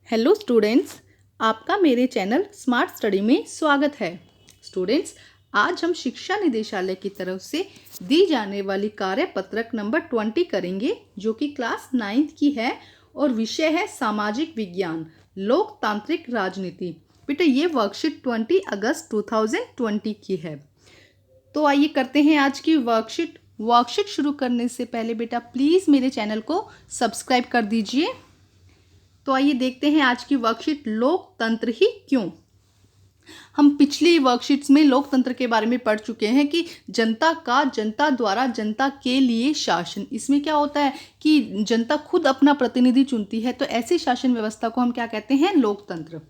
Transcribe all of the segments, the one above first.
Hello students, आपका मेरे channel smart study में स्वागत है। स्टूडेंट्स, आज हम शिक्षा निदेशालय की तरफ से दी जाने वाली कार्यपत्रक नंबर 20 करेंगे, जो कि क्लास 9th की है और विषय है सामाजिक विज्ञान, लोकतांत्रिक राजनीति। बेटा, ये वर्कशीट 20 अगस्त 2020 की है। तो आइए करते हैं आज की वर्कशीट शुरू करने से पहले बेटा प्लीज़ मेरे चैनल को सब्सक्राइब कर दीजिए। तो आइए देखते हैं आज की वर्कशीट, लोकतंत्र ही क्यों। हम पिछली वर्कशीट्स में लोकतंत्र के बारे में पढ़ चुके हैं कि जनता का जनता द्वारा जनता के लिए शासन। इसमें क्या होता है कि जनता खुद अपना प्रतिनिधि चुनती है, तो ऐसी शासन व्यवस्था को हम क्या कहते हैं, लोकतंत्र।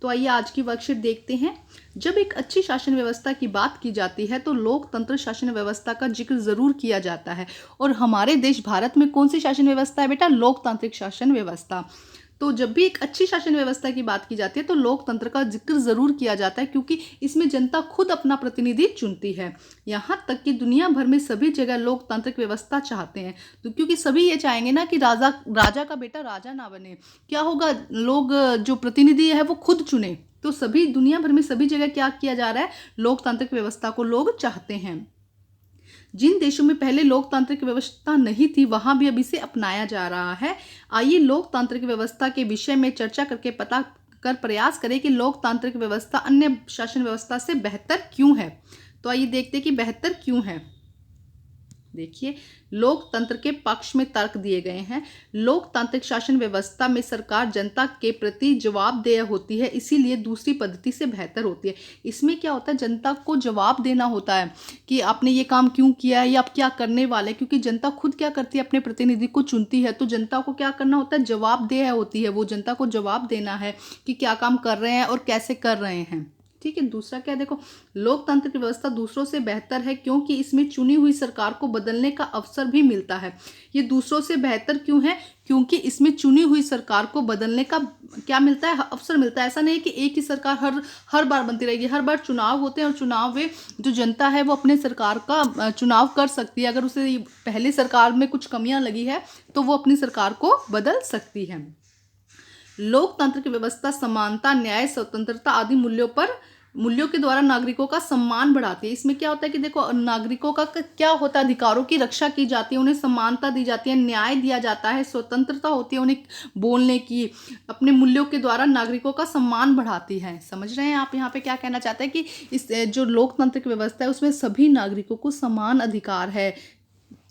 तो आइए आज की वर्कशीट देखते हैं। जब एक अच्छी शासन व्यवस्था की बात की जाती है तो लोकतंत्र शासन व्यवस्था का जिक्र जरूर किया जाता है। और हमारे देश भारत में कौन सी शासन व्यवस्था है बेटा, लोकतांत्रिक शासन व्यवस्था। तो जब भी एक अच्छी शासन व्यवस्था की बात की जाती है तो लोकतंत्र का जिक्र जरूर किया जाता है, क्योंकि इसमें जनता खुद अपना प्रतिनिधि चुनती है। यहाँ तक कि दुनिया भर में सभी जगह लोकतांत्रिक व्यवस्था चाहते हैं, तो क्योंकि सभी ये चाहेंगे ना कि राजा का बेटा राजा ना बने। क्या होगा, लोग जो प्रतिनिधि है वो खुद चुने। तो सभी दुनिया भर में सभी जगह क्या किया जा रहा है, लोकतांत्रिक व्यवस्था को लोग चाहते हैं। जिन देशों में पहले लोकतांत्रिक व्यवस्था नहीं थी, वहां भी अब इसे अपनाया जा रहा है। आइए लोकतांत्रिक व्यवस्था के विषय में चर्चा करके पता कर प्रयास करें कि लोकतांत्रिक व्यवस्था अन्य शासन व्यवस्था से बेहतर क्यों है। तो आइए देखते हैं कि बेहतर क्यों है। देखिए, लोकतंत्र के पक्ष में तर्क दिए गए हैं। लोकतांत्रिक शासन व्यवस्था में सरकार जनता के प्रति जवाबदेह होती है, इसीलिए दूसरी पद्धति से बेहतर होती है। इसमें क्या होता है, जनता को जवाब देना होता है कि आपने ये काम क्यों किया है या आप क्या करने वाले, क्योंकि जनता खुद क्या करती है, अपने प्रतिनिधि को चुनती है। तो जनता को क्या करना होता है, जवाबदेह होती है। वो जनता को जवाब देना है कि क्या काम कर रहे हैं और कैसे कर रहे हैं। ठीक है। दूसरा क्या, देखो, लोकतांत्रिक व्यवस्था दूसरों से बेहतर है क्योंकि इसमें चुनी हुई सरकार को बदलने का अवसर भी मिलता है। ये दूसरों से बेहतर क्यों है, क्योंकि इसमें चुनी हुई सरकार को बदलने का क्या मिलता है, अवसर मिलता है। ऐसा नहीं है कि एक ही सरकार हर बार बनती रहेगी। हर बार चुनाव होते हैं और चुनाव में जो जनता है वो अपने सरकार का चुनाव कर सकती है। अगर उसे पहले सरकार में कुछ कमियां लगी है तो वो अपनी सरकार को बदल सकती है। लोकतांत्रिक व्यवस्था समानता, न्याय, स्वतंत्रता आदि मूल्यों के द्वारा नागरिकों का सम्मान बढ़ाती है। इसमें क्या होता है कि देखो, नागरिकों का क्या होता है, अधिकारों की रक्षा की जाती है, उन्हें समानता दी जाती है, न्याय दिया जाता है, स्वतंत्रता होती है उन्हें बोलने की। अपने मूल्यों के द्वारा नागरिकों का सम्मान बढ़ाती है। समझ रहे हैं आप यहाँ पे क्या कहना चाहते हैं कि इस जो लोकतांत्रिक व्यवस्था है उसमें सभी नागरिकों को समान अधिकार है।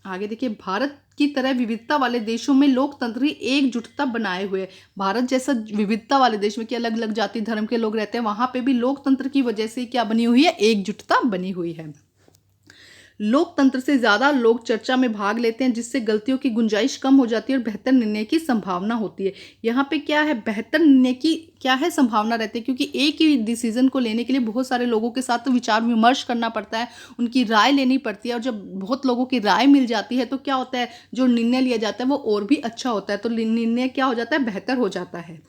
आगे देखिए, भारत की तरह विविधता वाले देशों में लोकतंत्र ही एकजुटता बनाए हुए। भारत जैसा विविधता वाले देश में कि अलग अलग जाति धर्म के लोग रहते हैं, वहां पे भी लोकतंत्र की वजह से क्या बनी हुई है, एकजुटता बनी हुई है। लोकतंत्र से ज्यादा लोग चर्चा में भाग लेते हैं, जिससे गलतियों की गुंजाइश कम हो जाती है और बेहतर निर्णय की संभावना होती है। यहाँ पे क्या है, बेहतर निर्णय की क्या है, संभावना रहती है, क्योंकि एक ही डिसीजन को लेने के लिए बहुत सारे लोगों के साथ विचार विमर्श करना पड़ता है, उनकी राय लेनी पड़ती है। और जब बहुत लोगों की राय मिल जाती है तो क्या होता है, जो निर्णय लिया जाता है वो और भी अच्छा होता है। तो निर्णय क्या हो जाता है, बेहतर हो जाता है।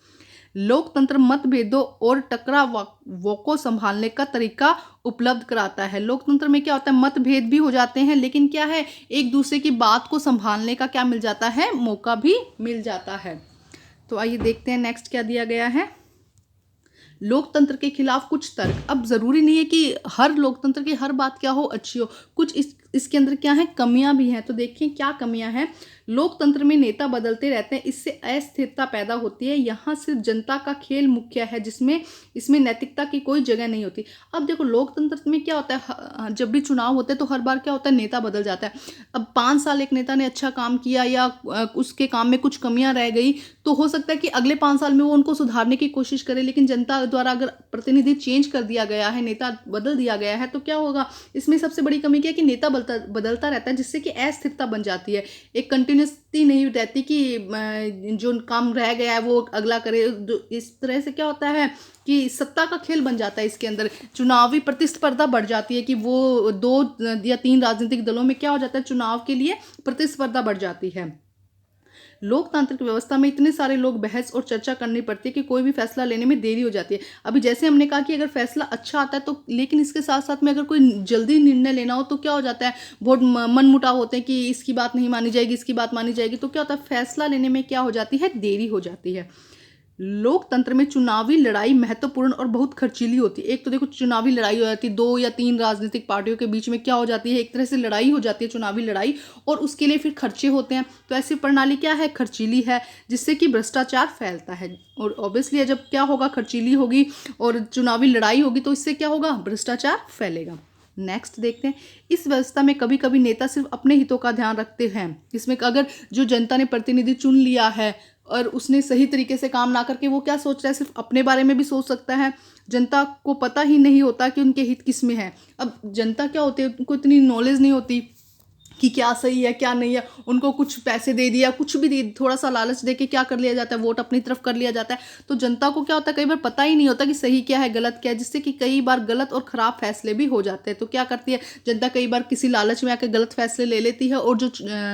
लोकतंत्र मतभेदों और टकरावों को संभालने का तरीका उपलब्ध कराता है। लोकतंत्र में क्या होता है, मतभेद भी हो जाते हैं, लेकिन क्या है, एक दूसरे की बात को संभालने का क्या मिल जाता है, मौका भी मिल जाता है। तो आइए देखते हैं नेक्स्ट क्या दिया गया है। लोकतंत्र के खिलाफ कुछ तर्क। अब जरूरी नहीं है कि हर लोकतंत्र की हर बात क्या हो, अच्छी हो। कुछ इसके अंदर क्या है, कमियां भी हैं। तो देखिए क्या कमियां हैं। लोकतंत्र में नेता बदलते रहते हैं, इससे अस्थिरता पैदा होती है। यहाँ सिर्फ जनता का खेल मुख्य है, जिसमें इसमें नैतिकता की कोई जगह नहीं होती। अब देखो, लोकतंत्र में क्या होता है, जब भी चुनाव होते हैं तो हर बार क्या होता है, नेता बदल जाता है। अब 5 साल एक नेता ने अच्छा काम किया या उसके काम में कुछ कमियां रह गई, तो हो सकता है कि अगले 5 साल में वो उनको सुधारने की कोशिश करे। लेकिन जनता द्वारा अगर प्रतिनिधि चेंज कर दिया गया है, नेता बदल दिया गया है, तो क्या होगा, इसमें सबसे बड़ी कमी क्या है कि नेता बदलता रहता है, जिससे कि अस्थिरता बन जाती है। एक कंटिन्यूसली नहीं रहती कि जो काम रह गया है वो अगला करे। इस तरह से क्या होता है कि सत्ता का खेल बन जाता है। इसके अंदर चुनावी प्रतिस्पर्धा बढ़ जाती है कि वो 2 या 3 राजनीतिक दलों में क्या हो जाता है, चुनाव के लिए प्रतिस्पर्धा बढ़ जाती है। लोकतांत्रिक व्यवस्था में इतने सारे लोग बहस और चर्चा करनी पड़ती है कि कोई भी फैसला लेने में देरी हो जाती है। अभी जैसे हमने कहा कि अगर फैसला अच्छा आता है तो, लेकिन इसके साथ साथ में अगर कोई जल्दी निर्णय लेना हो तो क्या हो जाता है, बहुत मनमुटाव होते हैं कि इसकी बात नहीं मानी जाएगी, इसकी बात मानी जाएगी। तो क्या होता है, फैसला लेने में क्या हो जाती है, देरी हो जाती है। लोकतंत्र में चुनावी लड़ाई महत्वपूर्ण और बहुत खर्चीली होती है। एक तो देखो चुनावी लड़ाई हो जाती है, 2 या 3 राजनीतिक पार्टियों के बीच में क्या हो जाती है, एक तरह से लड़ाई हो जाती है, चुनावी लड़ाई, और उसके लिए फिर खर्चे होते हैं। तो ऐसी प्रणाली क्या है, खर्चीली है, जिससे कि भ्रष्टाचार फैलता है। और ऑब्वियसली जब क्या होगा, खर्चीली होगी और चुनावी लड़ाई होगी तो इससे क्या होगा, भ्रष्टाचार फैलेगा। नेक्स्ट देखते हैं, इस व्यवस्था में कभी कभी नेता सिर्फ अपने हितों का ध्यान रखते हैं। इसमें अगर जो जनता ने प्रतिनिधि चुन लिया है और उसने सही तरीके से काम ना करके वो क्या सोच रहा है, सिर्फ अपने बारे में भी सोच सकता है। जनता को पता ही नहीं होता कि उनके हित किस में है। अब जनता क्या होती है, उनको इतनी नॉलेज नहीं होती कि क्या सही है क्या नहीं है। उनको कुछ पैसे दे दिया, कुछ भी दे, थोड़ा सा लालच दे के क्या कर लिया जाता है, वोट अपनी तरफ कर लिया जाता है। तो जनता को क्या होता है, कई बार पता ही नहीं होता कि सही क्या है गलत क्या है, जिससे कि कई बार गलत और खराब फैसले भी हो जाते हैं। तो क्या करती है जनता, कई बार किसी लालच में आकर गलत फैसले ले लेती है और जो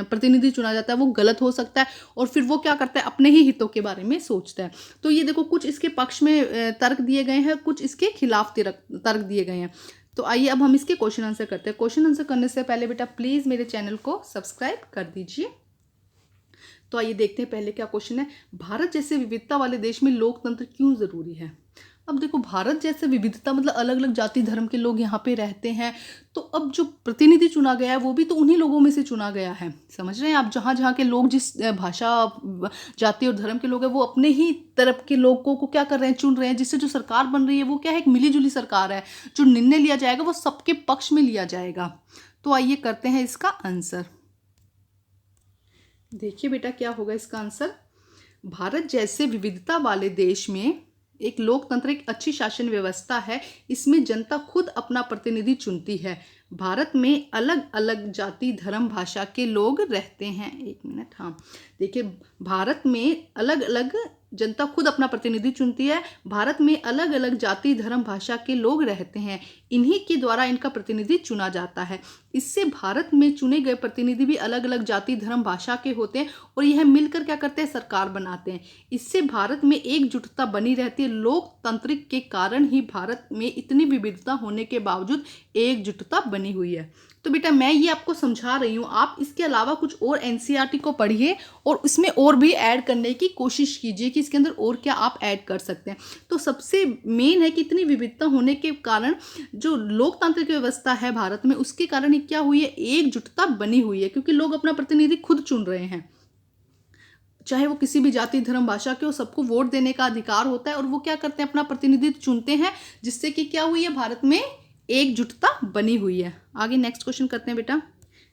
प्रतिनिधि चुना जाता है वो गलत हो सकता है, और फिर वो क्या करता है, अपने ही हितों के बारे में सोचता है। तो ये देखो, कुछ इसके पक्ष में तर्क दिए गए हैं, कुछ इसके खिलाफ तर्क दिए गए हैं। तो आइए अब हम इसके क्वेश्चन आंसर करते हैं। क्वेश्चन आंसर करने से पहले बेटा प्लीज़ मेरे चैनल को सब्सक्राइब कर दीजिए। तो आइए देखते हैं पहले क्या क्वेश्चन है, भारत जैसे विविधता वाले देश में लोकतंत्र क्यों ज़रूरी है। अब देखो, भारत जैसे विविधता मतलब अलग अलग जाति धर्म के लोग यहाँ पे रहते हैं। तो अब जो प्रतिनिधि चुना गया है वो भी तो उन्हीं लोगों में से चुना गया है। समझ रहे हैं आप, जहाँ जहाँ के लोग जिस भाषा जाति और धर्म के लोग हैं वो अपने ही तरफ के लोगों को क्या कर रहे हैं, चुन रहे हैं, जिससे जो सरकार बन रही है वो क्या है, एक मिलीजुली सरकार है। जो निर्णय लिया जाएगा वो सबके पक्ष में लिया जाएगा। तो आइए करते हैं इसका आंसर। देखिए बेटा क्या होगा इसका आंसर, भारत जैसे विविधता वाले देश में एक लोकतंत्र एक अच्छी शासन व्यवस्था है। इसमें जनता खुद अपना प्रतिनिधि चुनती है। भारत में अलग अलग जाति धर्म भाषा के लोग रहते हैं। एक मिनट, हाँ देखिए, भारत में अलग अलग जनता खुद अपना प्रतिनिधि चुनती है। भारत में अलग अलग जाति धर्म भाषा के लोग रहते हैं, इन्हीं के द्वारा इनका प्रतिनिधि चुना जाता है। इससे भारत में चुने गए प्रतिनिधि भी अलग अलग जाति धर्म भाषा के होते हैं और यह मिलकर क्या करते हैं, सरकार बनाते हैं। इससे भारत में एकजुटता बनी रहती है। लोकतांत्रिक के कारण ही भारत में इतनी विविधता होने के बावजूद एकजुटता बनी हुई है। तो बेटा मैं ये आपको समझा रही हूँ, आप इसके अलावा कुछ और एनसीईआरटी को पढ़िए और इसमें और भी ऐड करने की कोशिश कीजिए कि इसके अंदर और क्या आप ऐड कर सकते हैं। तो सबसे मेन है कि इतनी विविधता होने के कारण जो लोकतांत्रिक व्यवस्था है भारत में, उसके कारण ही क्या हुई है, एकजुटता बनी हुई है, क्योंकि लोग अपना प्रतिनिधि खुद चुन रहे हैं। चाहे वो किसी भी जाति धर्म भाषा के हो, सबको वोट देने का अधिकार होता है और वो क्या करते हैं, अपना प्रतिनिधि चुनते हैं, जिससे कि क्या हुई है, भारत में एकजुटता बनी हुई है। आगे नेक्स्ट क्वेश्चन करते हैं बेटा।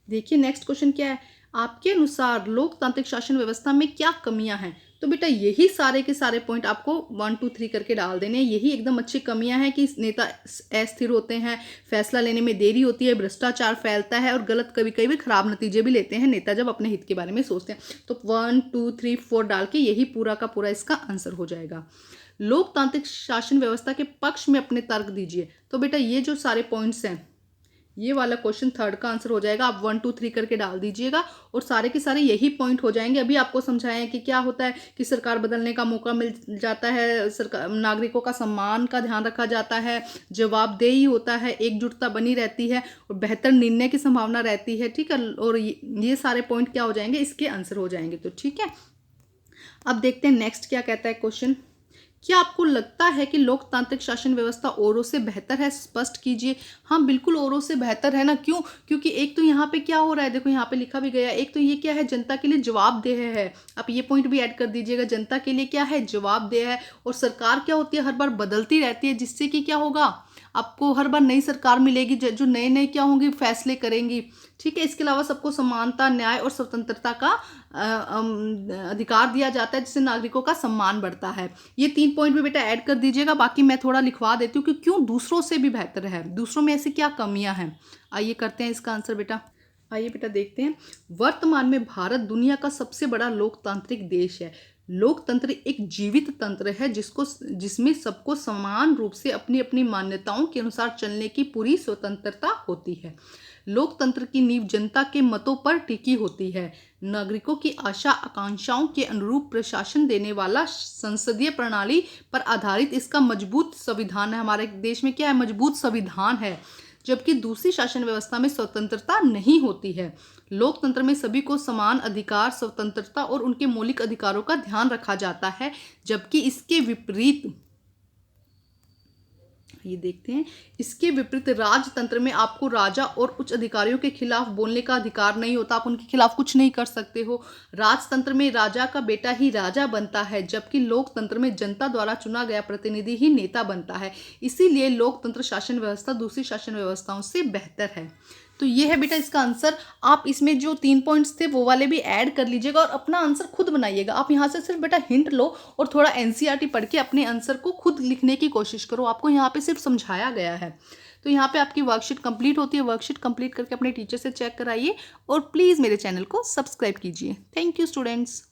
देखिए नेक्स्ट क्वेश्चन क्या है, आपके अनुसार लोकतांत्रिक शासन व्यवस्था में क्या कमियां हैं। तो बेटा यही सारे के सारे पॉइंट आपको 1 2 3 करके डाल देने। यही एकदम अच्छी कमियां हैं कि नेता अस्थिर होते हैं, फैसला लेने में देरी होती है, भ्रष्टाचार फैलता है और गलत कभी कभी खराब नतीजे भी लेते हैं नेता जब अपने हित के बारे में सोचते हैं। तो 1 2 3 4 डाल के यही पूरा का पूरा इसका आंसर हो जाएगा। लोकतांत्रिक शासन व्यवस्था के पक्ष में अपने तर्क दीजिए। तो बेटा ये जो सारे पॉइंट्स हैं, ये वाला क्वेश्चन थर्ड का आंसर हो जाएगा। आप 1 2 3 करके डाल dीजिएगा और सारे के सारे यही पॉइंट हो जाएंगे। अभी आपको समझाएं कि क्या होता है कि सरकार बदलने का मौका मिल जाता है, सरकार नागरिकों का सम्मान का ध्यान रखा जाता है, जवाबदेही होता है, एकजुटता बनी रहती है और बेहतर निर्णय की संभावना रहती है। ठीक है, और ये सारे पॉइंट क्या हो जाएंगे, इसके आंसर हो जाएंगे। तो ठीक है, अब देखते हैं नेक्स्ट क्या कहता है क्वेश्चन। क्या आपको लगता है कि लोकतांत्रिक शासन व्यवस्था औरों से बेहतर है, स्पष्ट कीजिए। हाँ बिल्कुल औरों से बेहतर है ना, क्यों, क्योंकि एक तो यहाँ पे क्या हो रहा है, देखो यहाँ पे लिखा भी गया है, एक तो ये क्या है, जनता के लिए जवाबदेह है। आप ये पॉइंट भी ऐड कर दीजिएगा, जनता के लिए क्या है, जवाबदेह है। और सरकार क्या होती है, हर बार बदलती रहती है, जिससे कि क्या होगा, आपको हर बार नई सरकार मिलेगी जो नए नए क्या होंगी, फैसले करेंगी। ठीक है, इसके अलावा सबको समानता, न्याय और स्वतंत्रता का अधिकार दिया जाता है, जिससे नागरिकों का सम्मान बढ़ता है। ये 3 पॉइंट भी बेटा ऐड कर दीजिएगा। बाकी मैं थोड़ा लिखवा देती हूँ कि क्यों दूसरों से भी बेहतर है, दूसरों में ऐसी क्या कमियां हैं। आइए करते हैं इसका आंसर बेटा। आइए बेटा देखते हैं, वर्तमान में भारत दुनिया का सबसे बड़ा लोकतांत्रिक देश है। लोकतंत्र एक जीवित तंत्र है जिसमें सबको समान रूप से अपनी अपनी मान्यताओं के अनुसार चलने की पूरी स्वतंत्रता होती है। लोकतंत्र की नींव जनता के मतों पर टिकी होती है। नागरिकों की आशा आकांक्षाओं के अनुरूप प्रशासन देने वाला संसदीय प्रणाली पर आधारित इसका मजबूत संविधान है। हमारे देश में क्या है, मजबूत संविधान है। जबकि दूसरी शासन व्यवस्था में स्वतंत्रता नहीं होती है। लोकतंत्र में सभी को समान अधिकार, स्वतंत्रता और उनके मौलिक अधिकारों का ध्यान रखा जाता है, जबकि इसके विपरीत ये देखते हैं, इसके विपरीत राजतंत्र में आपको राजा और उच्च अधिकारियों के खिलाफ बोलने का अधिकार नहीं होता, आप उनके खिलाफ कुछ नहीं कर सकते हो। राजतंत्र में राजा का बेटा ही राजा बनता है, जबकि लोकतंत्र में जनता द्वारा चुना गया प्रतिनिधि ही नेता बनता है। इसीलिए लोकतंत्र शासन व्यवस्था दूसरी शासन व्यवस्थाओं से बेहतर है। तो ये है बेटा इसका आंसर। आप इसमें जो 3 पॉइंट्स थे वो वाले भी ऐड कर लीजिएगा और अपना आंसर खुद बनाइएगा। आप यहाँ से सिर्फ बेटा हिंट लो और थोड़ा एनसीईआरटी पढ़ के अपने आंसर को खुद लिखने की कोशिश करो। आपको यहाँ पे सिर्फ समझाया गया है। तो यहाँ पे आपकी वर्कशीट कंप्लीट होती है। वर्कशीट कंप्लीट करके अपने टीचर से चेक कराइए और प्लीज़ मेरे चैनल को सब्सक्राइब कीजिए। Thank you students.